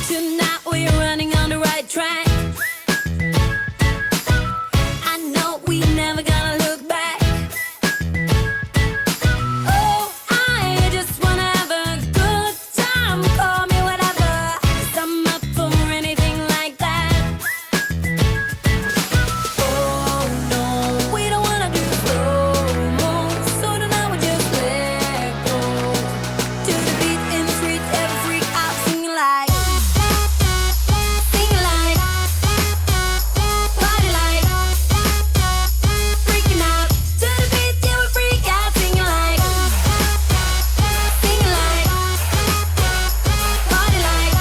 Tonight we're running on the right track. I know we never gonna look back. Oh, I just wanna have a good time. Call me whatever, 'cause I'm up for anything like that. Oh no, we don't wanna do slow-mo, so tonight we just let go. To the beat in the street, every freak out singing like, singing like, party like, freaking out. To the beat, yeah, we freak out singing like, singing like, party like,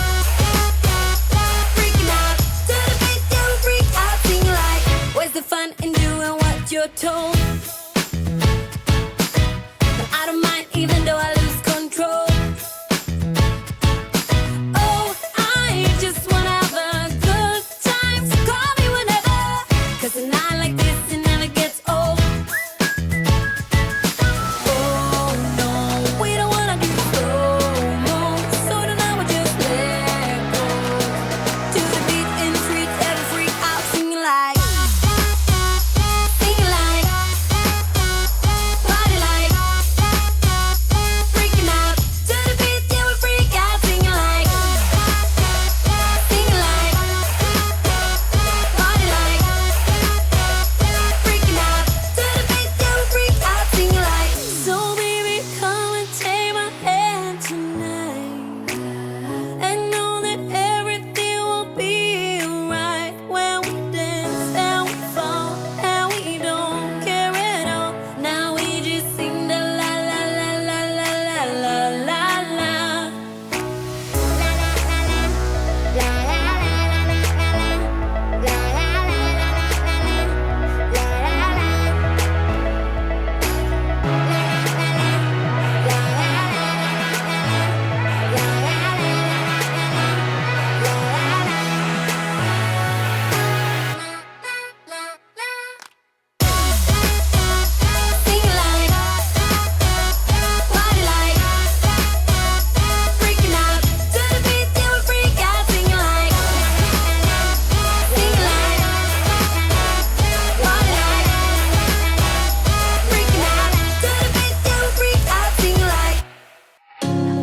freaking out. To the beat, yeah, we freak out singing like. Where's the fun in doing what you're told? But I don't mind even though I lose control. Oh, I just wanna have a good time, so call me whenever, 'cause a night like this, it never gets old. Oh no, we don't wanna do slow-mo, so tonight we just let go. To the beat in the street, every freak out singing like, singing like, party like, freaking out. To the beat, yeah, we freak out singing like, singing like, party like, freaking out. To the beat, yeah, we freak out singing like. So baby, come and take my hand tonight, and know that everything will be alright when we dance and we fall and we don't care at all. Now we just sing the la la la la la la la la la. Singing like, party like, freaking out. To the beat, yeah, we freak out singing like, singing like, party like, freaking out. To the beat, yeah, we freak out singing like.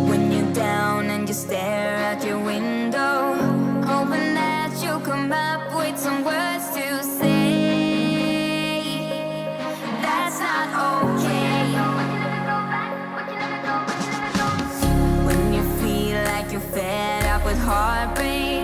When you're down and you stare out your window, hoping that you'll come up with some words to say. That's not okay. When you feel like you're fed up with heartbreak,